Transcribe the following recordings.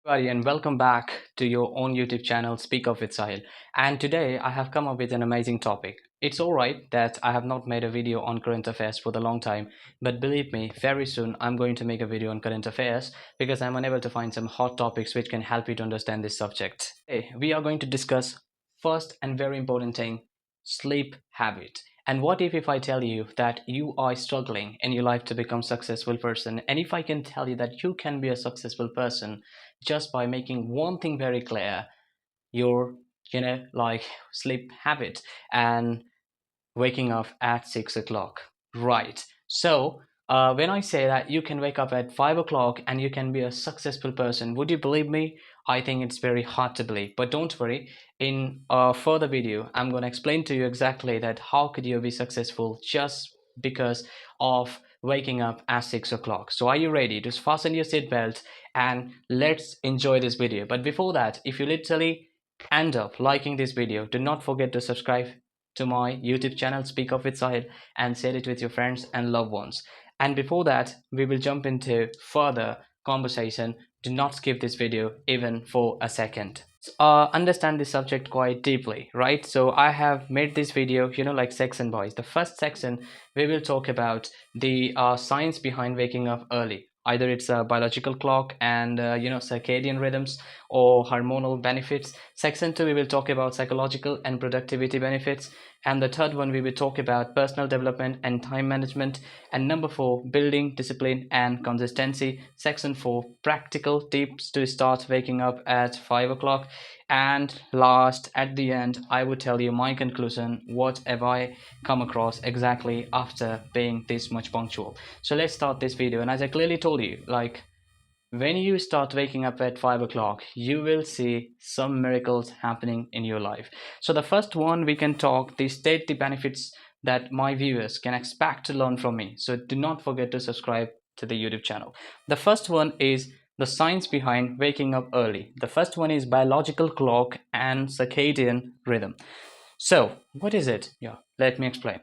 Everybody, and welcome back to your own YouTube channel, Speak Up with Sahil. And today I have come up with an amazing topic. It's alright that I have not made a video on current affairs for the long time, but believe me, very soon I'm going to make a video on current affairs because I'm unable to find some hot topics which can help you to understand this subject. Hey, we are going to discuss first and very important thing, sleep habit. And what if I tell you that you are struggling in your life to become successful person, and if I can tell you that you can be a successful person just by making one thing very clear, your like sleep habit and waking up at 6 o'clock, right? So when I say that you can wake up at 5 o'clock and you can be a successful person, would you believe me? I think it's very hard to believe, but don't worry. In a further video I'm going to explain to you exactly that how could you be successful just because of waking up at 6 o'clock. So are you ready? Just fasten your seatbelt and let's enjoy this video. But before that, if you literally end up liking this video, do not forget to subscribe to my YouTube channel, Speak Up with Sahil, and share it with your friends and loved ones. And before that, we will jump into further conversation. Do not skip this video even for a second. Understand this subject quite deeply, right? So I have made this video, like section wise. The first section, we will talk about the science behind waking up early. Either it's a biological clock and circadian rhythms or hormonal benefits. Section 2, we will talk about psychological and productivity benefits. And the third one, we will talk about personal development and time management. And number 4, building discipline and consistency. Section 4, practical tips to start waking up at 5 o'clock. And last, at the end, I would tell you my conclusion, what have I come across exactly after being this much punctual. So let's start this video. And as I clearly told you, like, when you start waking up at 5 o'clock, you will see some miracles happening in your life. So the first one we can talk, the state the benefits that my viewers can expect to learn from me. So do not forget to subscribe to the YouTube channel. The first one is the science behind waking up early. The first one is biological clock and circadian rhythm. So what is it? Yeah, let me explain.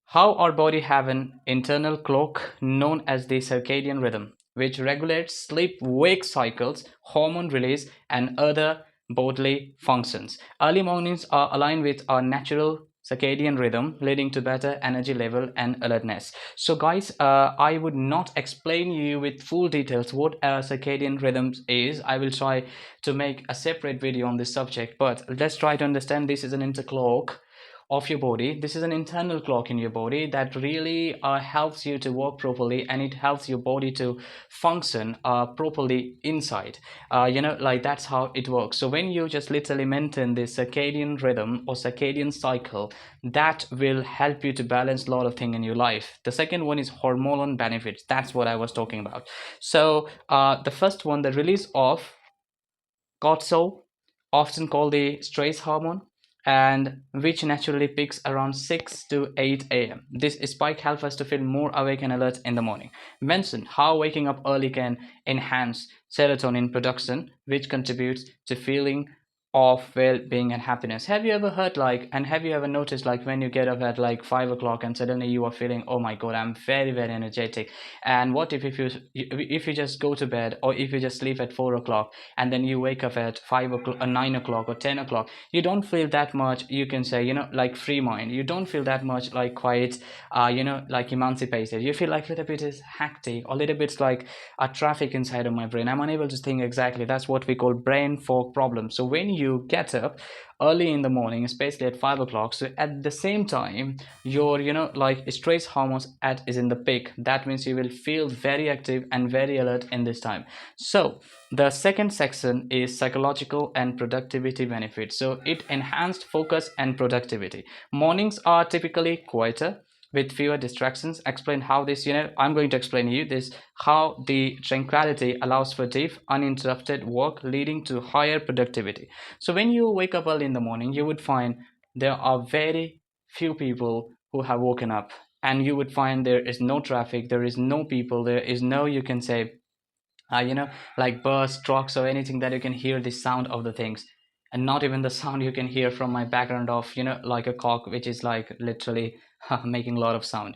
How our body have an internal clock known as the circadian rhythm, which regulates sleep-wake cycles, hormone release, and other bodily functions. Early mornings are aligned with our natural circadian rhythm, leading to better energy level and alertness. So guys, I would not explain you with full details what a circadian rhythm is. I will try to make a separate video on this subject, but let's try to understand this is an interclock of your body. This is an internal clock in your body that really helps you to work properly, and it helps your body to function properly inside. Like that's how it works. So when you just literally maintain this circadian rhythm or circadian cycle, that will help you to balance a lot of things in your life. The second one is hormonal benefits. That's what I was talking about. So the first one, the release of cortisol, often called the stress hormone, and which naturally peaks around 6 to 8 a.m. This spike helps us to feel more awake and alert in the morning. Mention how waking up early can enhance serotonin production, which contributes to feeling of well-being and happiness. Have you ever heard like, and have you ever noticed like when you get up at like 5 o'clock and suddenly you are feeling, oh my god, I'm very very energetic. And what if you just go to bed, or if you just sleep at 4 o'clock and then you wake up at 5 o'clock or 9 o'clock or 10 o'clock, you don't feel that much, you can say, like free mind. You don't feel that much like quiet, like emancipated. You feel like a little bit is hectic, or a little bit like a traffic inside of my brain. I'm unable to think exactly. That's what we call brain fog problem. So when you get up early in the morning, especially at 5 o'clock, so at the same time your like stress hormones at is in the peak. That means you will feel very active and very alert in this time. So the second section is psychological and productivity benefits. So it enhanced focus and productivity. Mornings are typically quieter with fewer distractions. Explain how this, I'm going to explain you this, how the tranquility allows for deep uninterrupted work, leading to higher productivity. So when you wake up early in the morning, you would find there are very few people who have woken up, and you would find there is no traffic, there is no people, there is no, you can say, like bus, trucks, or anything that you can hear the sound of the things. And not even the sound you can hear from my background of, like a cock, which is like literally making a lot of sound.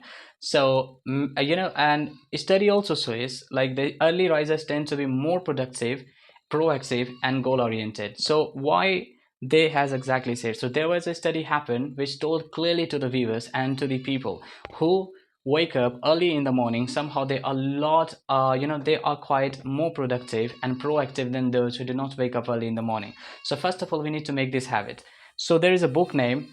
So and study also says like the early risers tend to be more productive, proactive, and goal oriented. So why they has exactly said, so there was a study happened which told clearly to the viewers and to the people who wake up early in the morning, somehow they are a lot they are quite more productive and proactive than those who do not wake up early in the morning. So first of all, we need to make this habit. So there is a book name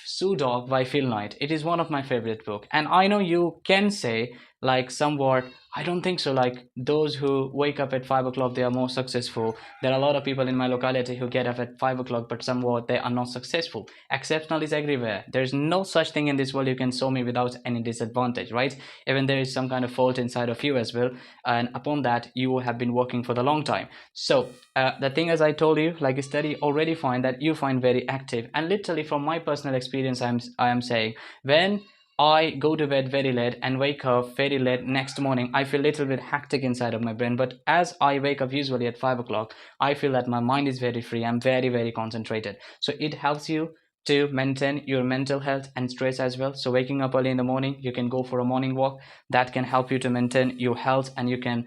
Sue Dog by Phil Knight. It is one of my favorite book, and I know you can say like somewhat. I don't think so. Like those who wake up at 5 o'clock, they are more successful. There are a lot of people in my locality who get up at 5 o'clock, but somewhat they are not successful. Exceptional is everywhere. There is no such thing in this world you can show me without any disadvantage, right? Even there is some kind of fault inside of you as well, and upon that you have been working for the long time. So the thing, as I told you, like a study already find that you find very active, and literally from my personal experience, I am saying when I go to bed very late and wake up very late next morning, I feel a little bit hectic inside of my brain. But as I wake up usually at 5 o'clock, I feel that my mind is very free. I'm very, very concentrated. So it helps you to maintain your mental health and stress as well. So waking up early in the morning, you can go for a morning walk. That can help you to maintain your health, and you can,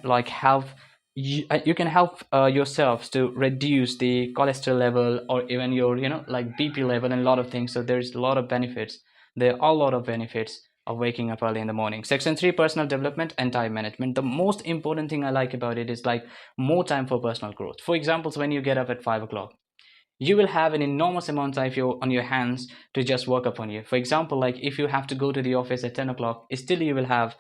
like have you can help yourselves to reduce the cholesterol level, or even your like BP level, and a lot of things. So there's a lot of benefits. There are a lot of benefits of waking up early in the morning. Section 3, personal development and time management. The most important thing I like about it is like more time for personal growth. For example, so when you get up at 5 o'clock, you will have an enormous amount of time on your hands to just work upon you. For example, like if you have to go to the office at 10 o'clock, still you will have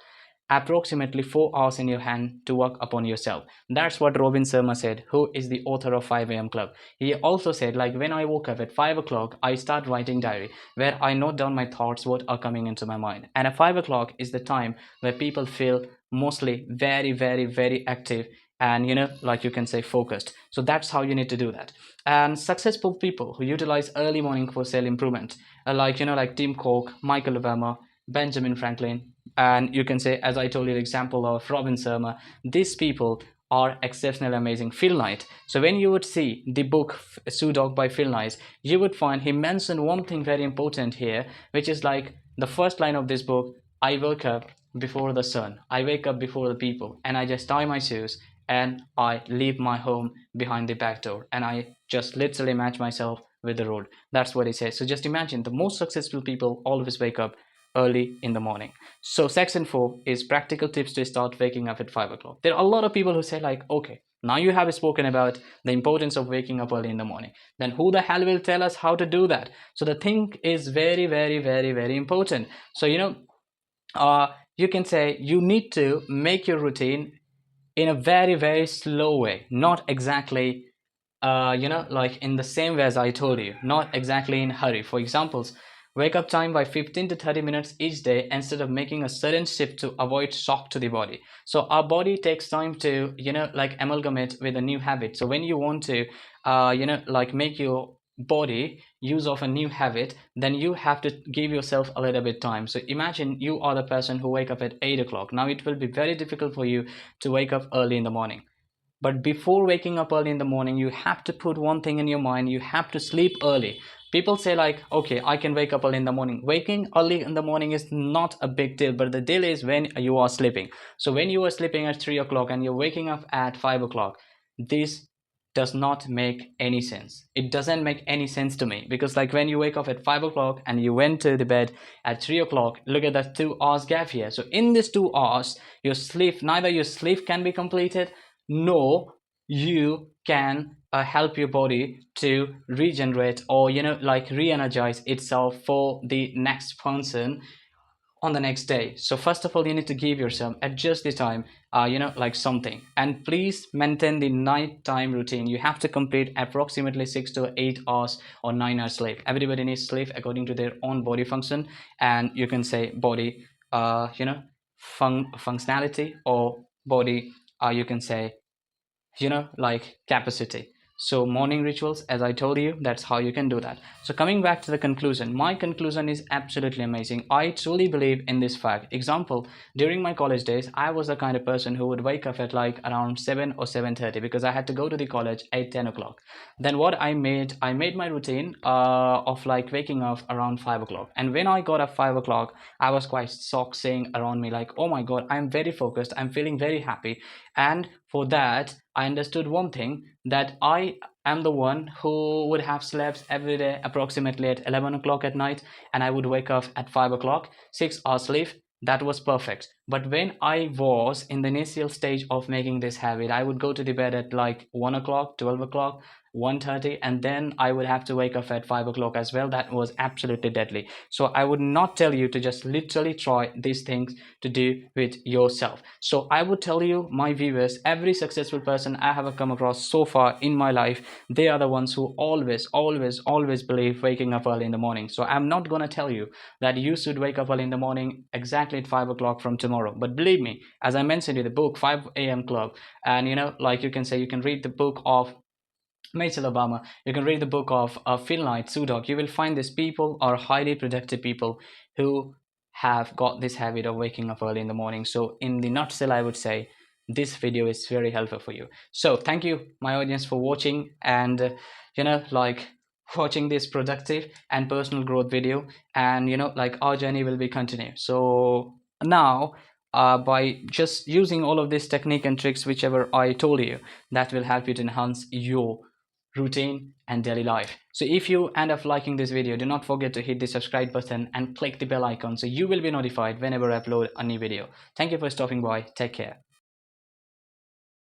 approximately 4 hours in your hand to work upon yourself. That's what Robin Sharma said, who is the author of 5 a.m. Club. He also said, like, when I woke up at 5 o'clock, I start writing diary where I note down my thoughts, what are coming into my mind. And at 5 o'clock is the time where people feel mostly very, very, very active and, like you can say, focused. So that's how you need to do that. And successful people who utilize early morning for self improvement, like Tim Cook, Michael Obama, Benjamin Franklin, and you can say, as I told you, the example of Robin Sharma, these people are exceptionally amazing. Phil Knight. So when you would see the book Sue Dog by Phil Knight, you would find he mentioned one thing very important here, which is like the first line of this book: I woke up before the sun, I wake up before the people, and I just tie my shoes and I leave my home behind the back door, and I just literally match myself with the road. That's what he says. So just imagine, the most successful people always wake up early in the morning. So section 4 is practical tips to start waking up at 5 o'clock. There are a lot of people who say like, okay, now you have spoken about the importance of waking up early in the morning. Then who the hell will tell us how to do that? So the thing is very, very, very, very important. So, you can say you need to make your routine in a very, very slow way, not exactly like in the same way as I told you, not exactly in hurry. For examples, wake up time by 15 to 30 minutes each day instead of making a sudden shift to avoid shock to the body. So our body takes time to like amalgamate with a new habit. So when you want to like make your body use of a new habit, then you have to give yourself a little bit time. So imagine you are the person who wake up at 8 o'clock. Now it will be very difficult for you to wake up early in the morning. But before waking up early in the morning, you have to put one thing in your mind: you have to sleep early. People say like, okay, I can wake up early in the morning. Waking early in the morning is not a big deal, but the deal is when you are sleeping. So when you are sleeping at 3 o'clock and you're waking up at 5 o'clock, this does not make any sense. It doesn't make any sense to me, because like when you wake up at 5 o'clock and you went to the bed at 3 o'clock, look at that 2 hours gap here. So in this 2 hours, your sleep, neither your sleep can be completed, no, you can help your body to regenerate, or like re-energize itself for the next function on the next day. So first of all, you need to give yourself, adjust the time, like something, and please maintain the nighttime routine. You have to complete approximately 6 to 8 hours or 9 hours sleep. Everybody needs sleep according to their own body function, and you can say body functionality, or body you can say like capacity. So morning rituals, as I told you, that's how you can do that. So coming back to the conclusion, my conclusion is absolutely amazing. I truly believe in this fact. Example, during my college days, I was the kind of person who would wake up at like around 7 or 7:30 because I had to go to the college at 10 o'clock. Then what I made my routine of like waking up around 5 o'clock. And when I got up 5 o'clock, I was quite shocked, saying around me like, oh my god, I'm very focused, I'm feeling very happy. And for that, I understood one thing, that I am the one who would have slept every day approximately at 11 o'clock at night, and I would wake up at 5 o'clock, 6 hours sleep. That was perfect. But when I was in the initial stage of making this habit, I would go to the bed at like 1 o'clock, 12 o'clock, 1:30, and then I would have to wake up at 5 o'clock as well. That was absolutely deadly. So I would not tell you to just literally try these things to do with yourself. So I would tell you, my viewers, every successful person I have come across so far in my life, they are the ones who always believe waking up early in the morning. So I'm not going to tell you that you should wake up early in the morning exactly at 5 o'clock from tomorrow. But believe me, as I mentioned in the book 5 a.m. Club, and like you can say, you can read the book of Michelle Obama, you can read the book of Phil Knight, Sudok. You will find these people are highly productive people who have got this habit of waking up early in the morning. So, in the nutshell, I would say this video is very helpful for you. So, thank you, my audience, for watching and like watching this productive and personal growth video. And like our journey will be continued. So now. By just using all of this technique and tricks, whichever I told you, that will help you to enhance your routine and daily life. So if you end up liking this video, do not forget to hit the subscribe button and click the bell icon so you will be notified whenever I upload a new video. Thank you for stopping by. Take care.